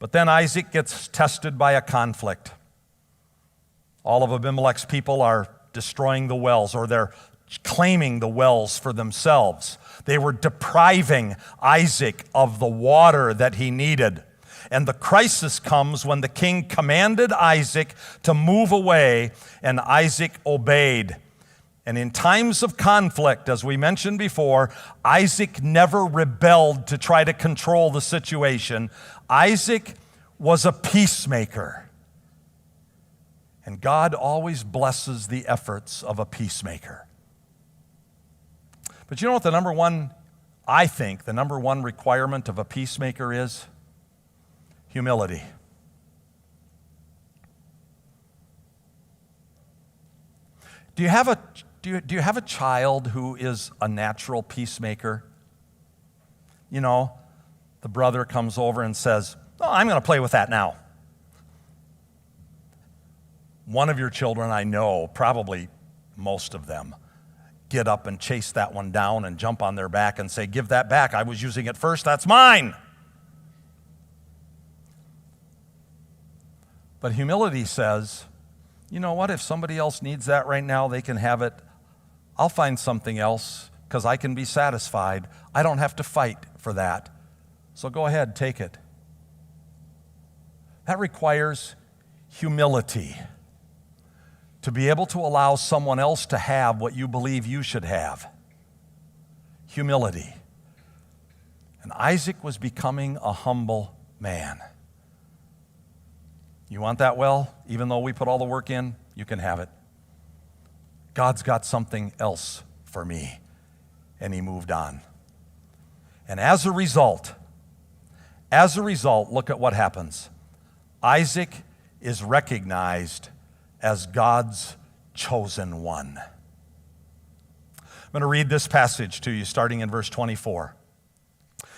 But then Isaac gets tested by a conflict. All of Abimelech's people are destroying the wells, or they're claiming the wells for themselves. They were depriving Isaac of the water that he needed. And the crisis comes when the king commanded Isaac to move away, and Isaac obeyed. And in times of conflict, as we mentioned before, Isaac never rebelled to try to control the situation. Isaac was a peacemaker. And God always blesses the efforts of a peacemaker. But you know what the number one requirement of a peacemaker is? Humility. Do you have a child who is a natural peacemaker? You know, the brother comes over and says, "Oh, I'm going to play with that now." One of your children, I know, probably most of them, get up and chase that one down and jump on their back and say, "Give that back. I was using it first. That's mine." But humility says, you know what? If somebody else needs that right now, they can have it. I'll find something else because I can be satisfied. I don't have to fight for that. So go ahead, take it. That requires humility, to be able to allow someone else to have what you believe you should have. Humility. And Isaac was becoming a humble man. You want that well? Even though we put all the work in, you can have it. God's got something else for me. And he moved on. And as a result, look at what happens. Isaac is recognized as God's chosen one. I'm going to read this passage to you starting in verse 24.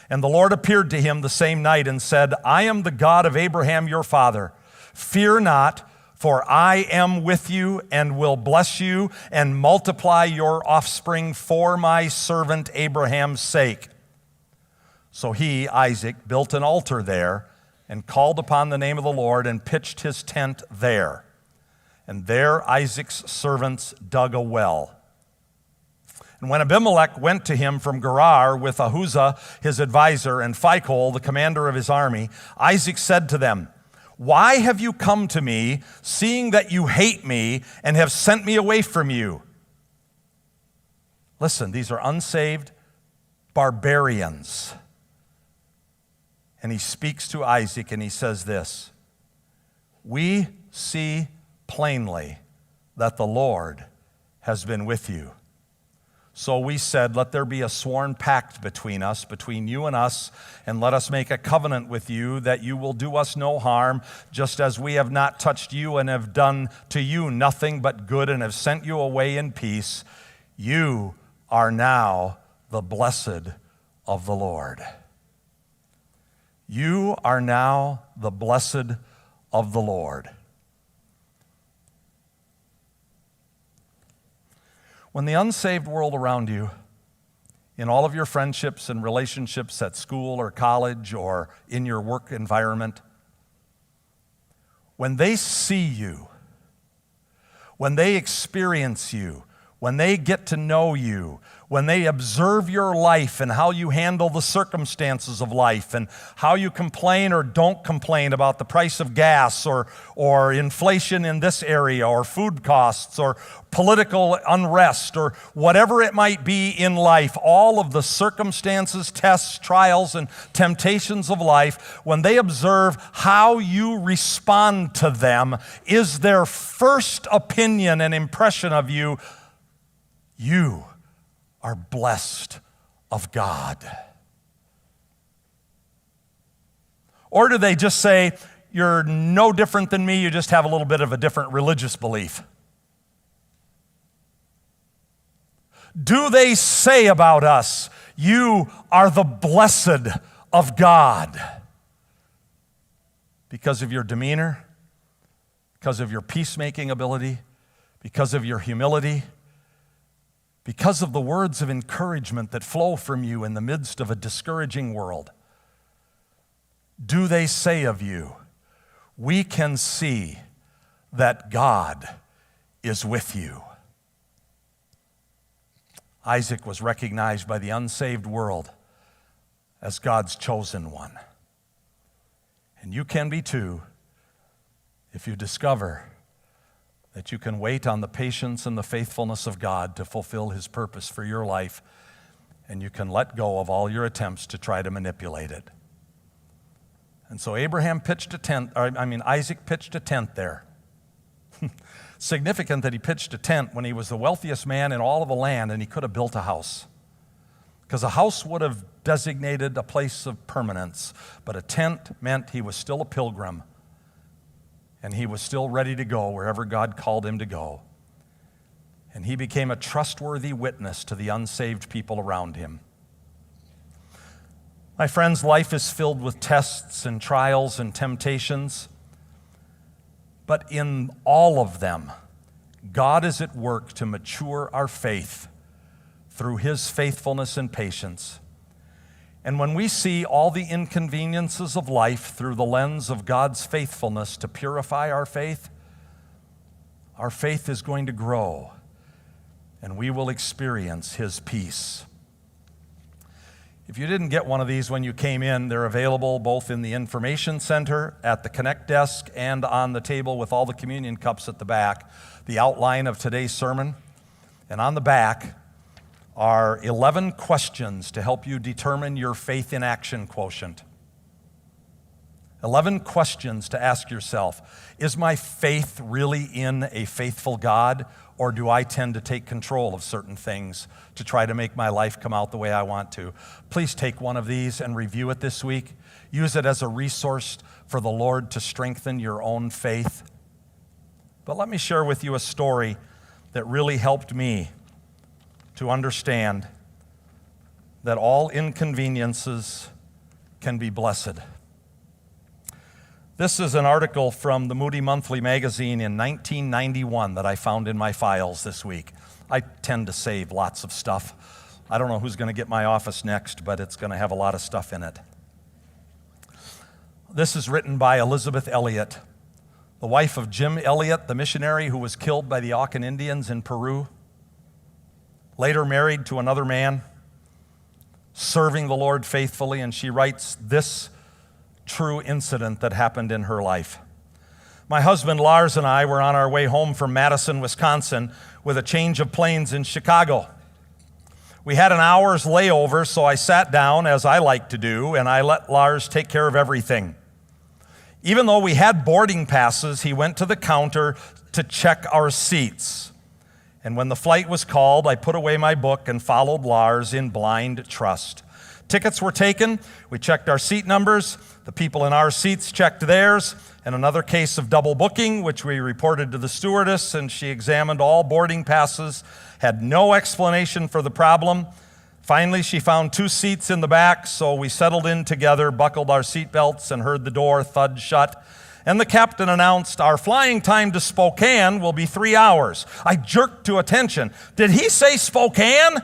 And the Lord appeared to him the same night and said, "I am the God of Abraham your father. Fear not, for I am with you and will bless you and multiply your offspring for my servant Abraham's sake." So he, Isaac, built an altar there and called upon the name of the Lord and pitched his tent there. And there Isaac's servants dug a well. And when Abimelech went to him from Gerar with Ahuzah his advisor and Phicol the commander of his army, Isaac said to them, "Why have you come to me, seeing that you hate me and have sent me away from you?" Listen, these are unsaved barbarians. And he speaks to Isaac and he says this, "We see plainly that the Lord has been with you. So we said, let there be a sworn pact between us, between you and us, and let us make a covenant with you that you will do us no harm, just as we have not touched you and have done to you nothing but good and have sent you away in peace. You are now the blessed of the Lord." You are now the blessed of the Lord. When the unsaved world around you, in all of your friendships and relationships at school or college or in your work environment, when they see you, when they experience you, when they get to know you, when they observe your life and how you handle the circumstances of life and how you complain or don't complain about the price of gas or inflation in this area or food costs or political unrest or whatever it might be in life, all of the circumstances, tests, trials, and temptations of life, when they observe how you respond to them, is their first opinion and impression of you, you are blessed of God? Or do they just say, you're no different than me, you just have a little bit of a different religious belief? Do they say about us, you are the blessed of God? Because of your demeanor, because of your peacemaking ability, because of your humility, because of the words of encouragement that flow from you in the midst of a discouraging world. do they say of you, we can see that God is with you. Isaac was recognized by the unsaved world as God's chosen one. And you can be too, if you discover that you can wait on the patience and the faithfulness of God to fulfill His purpose for your life, and you can let go of all your attempts to try to manipulate it. And so Isaac pitched a tent there. Significant that he pitched a tent when he was the wealthiest man in all of the land, and he could have built a house. Because a house would have designated a place of permanence, but a tent meant he was still a pilgrim, and he was still ready to go wherever God called him to go. And he became a trustworthy witness to the unsaved people around him. My friends, life is filled with tests and trials and temptations, but in all of them, God is at work to mature our faith through His faithfulness and patience. And when we see all the inconveniences of life through the lens of God's faithfulness to purify our faith is going to grow, and we will experience His peace. If you didn't get one of these when you came in, they're available both in the information center, at the Connect desk, and on the table with all the communion cups at the back, the outline of today's sermon. And on the back are 11 questions to help you determine your faith in action quotient. 11 questions to ask yourself. Is my faith really in a faithful God, or do I tend to take control of certain things to try to make my life come out the way I want to? Please take one of these and review it this week. Use it as a resource for the Lord to strengthen your own faith. But let me share with you a story that really helped me to understand that all inconveniences can be blessed. This is an article from the Moody Monthly magazine in 1991 that I found in my files this week. I tend to save lots of stuff. I don't know who's going to get my office next, but it's going to have a lot of stuff in it. This is written by Elizabeth Elliot, the wife of Jim Elliot, the missionary who was killed by the Aucan Indians in Peru. Later married to another man, serving the Lord faithfully, and she writes this true incident that happened in her life. My husband Lars and I were on our way home from Madison, Wisconsin, with a change of planes in Chicago. We had an hour's layover, so I sat down, as I like to do, and I let Lars take care of everything. Even though we had boarding passes, he went to the counter to check our seats. And when the flight was called, I put away my book and followed Lars in blind trust. Tickets were taken, we checked our seat numbers, the people in our seats checked theirs, and another case of double booking, which we reported to the stewardess, and she examined all boarding passes, had no explanation for the problem. Finally, she found 2 seats in the back, so we settled in together, buckled our seatbelts, and heard the door thud shut. And the captain announced, our flying time to Spokane will be 3 hours. I jerked to attention. Did he say Spokane?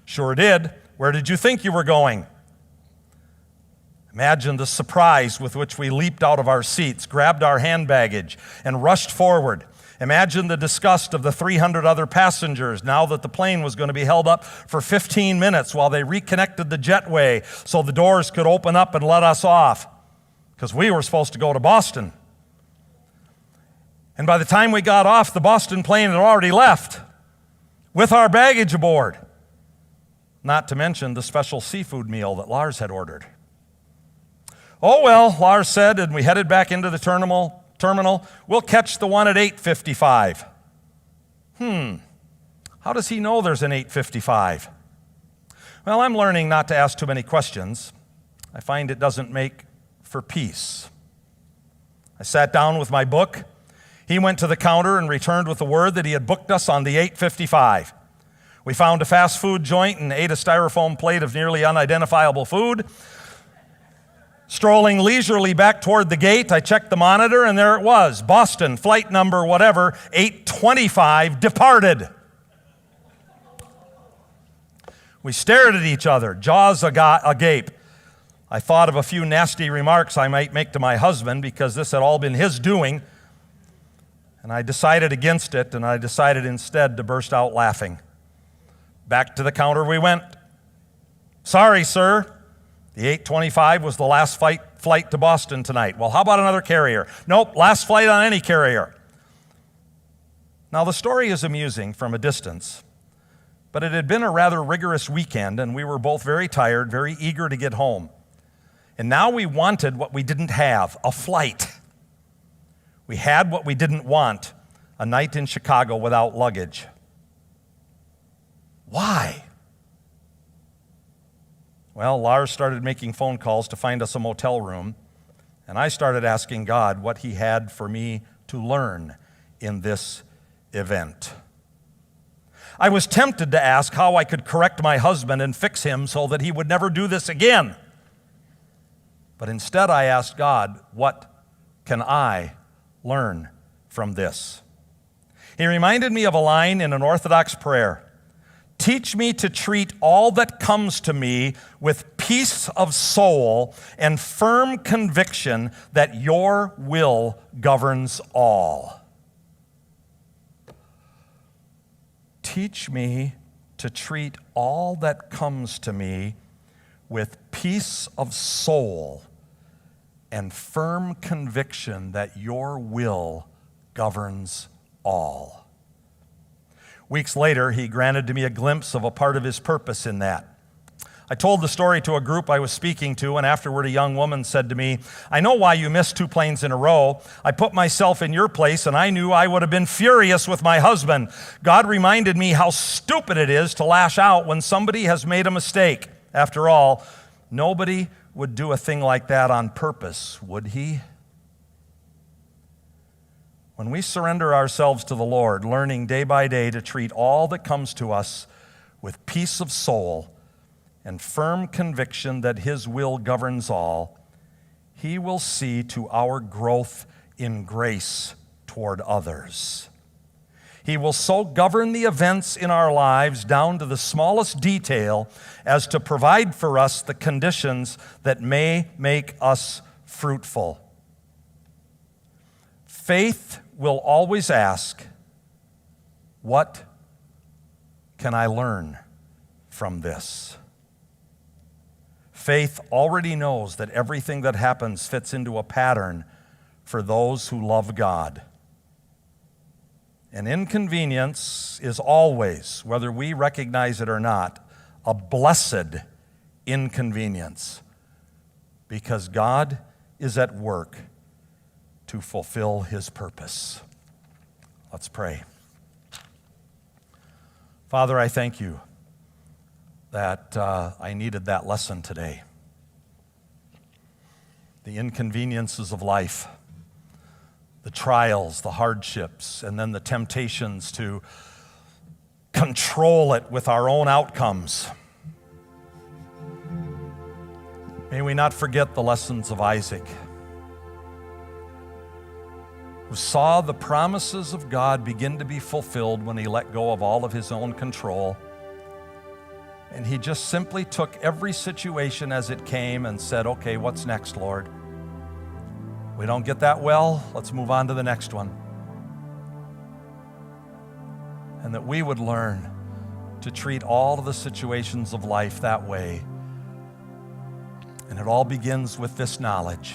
Sure did. Where did you think you were going? Imagine the surprise with which we leaped out of our seats, grabbed our hand baggage, and rushed forward. Imagine the disgust of the 300 other passengers now that the plane was going to be held up for 15 minutes while they reconnected the jetway so the doors could open up and let us off, because we were supposed to go to Boston. And by the time we got off, the Boston plane had already left with our baggage aboard. Not to mention the special seafood meal that Lars had ordered. Oh well, Lars said, and we headed back into the terminal. We'll catch the one at 8:55. How does he know there's an 8:55? Well, I'm learning not to ask too many questions. I find it doesn't make for peace. I sat down with my book. He went to the counter and returned with the word that he had booked us on the 8:55. We found a fast food joint and ate a styrofoam plate of nearly unidentifiable food. Strolling leisurely back toward the gate, I checked the monitor, and there it was. Boston, flight number whatever, 8:25, departed. We stared at each other, jaws agape. I thought of a few nasty remarks I might make to my husband because this had all been his doing, and I decided against it, and I decided instead to burst out laughing. Back to the counter we went. Sorry, sir. The 825 was the last flight to Boston tonight. Well, how about another carrier? Nope, last flight on any carrier. Now, the story is amusing from a distance, but it had been a rather rigorous weekend, and we were both very tired, very eager to get home. And now we wanted what we didn't have, a flight. We had what we didn't want, a night in Chicago without luggage. Why? Well, Lars started making phone calls to find us a motel room, and I started asking God what He had for me to learn in this event. I was tempted to ask how I could correct my husband and fix him so that he would never do this again. But instead I asked God, what can I learn from this? He reminded me of a line in an Orthodox prayer. Teach me to treat all that comes to me with peace of soul and firm conviction that your will governs all. Teach me to treat all that comes to me with peace of soul and firm conviction that your will governs all. Weeks later, he granted to me a glimpse of a part of his purpose in that. I told the story to a group I was speaking to, and afterward a young woman said to me, I know why you missed 2 planes in a row. I put myself in your place, and I knew I would have been furious with my husband. God reminded me how stupid it is to lash out when somebody has made a mistake. After all, nobody would do a thing like that on purpose, would he? When we surrender ourselves to the Lord, learning day by day to treat all that comes to us with peace of soul and firm conviction that His will governs all, He will see to our growth in grace toward others. He will so govern the events in our lives down to the smallest detail as to provide for us the conditions that may make us fruitful. Faith will always ask, what can I learn from this? Faith already knows that everything that happens fits into a pattern for those who love God. An inconvenience is always, whether we recognize it or not, a blessed inconvenience, because God is at work to fulfill His purpose. Let's pray. Father, I thank you that I needed that lesson today. The inconveniences of life, the trials, the hardships, and then the temptations to control it with our own outcomes. May we not forget the lessons of Isaac, who saw the promises of God begin to be fulfilled when he let go of all of his own control. And he just simply took every situation as it came and said, okay, what's next, Lord? We don't get that well, let's move on to the next one. And that we would learn to treat all of the situations of life that way. And it all begins with this knowledge.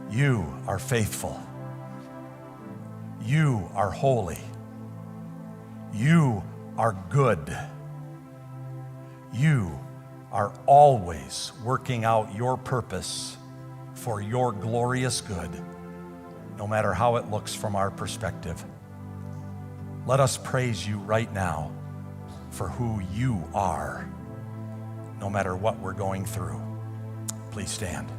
You are faithful. You are holy. You are good. You are always working out your purpose for your glorious good, no matter how it looks from our perspective. Let us praise you right now for who you are, no matter what we're going through. Please stand.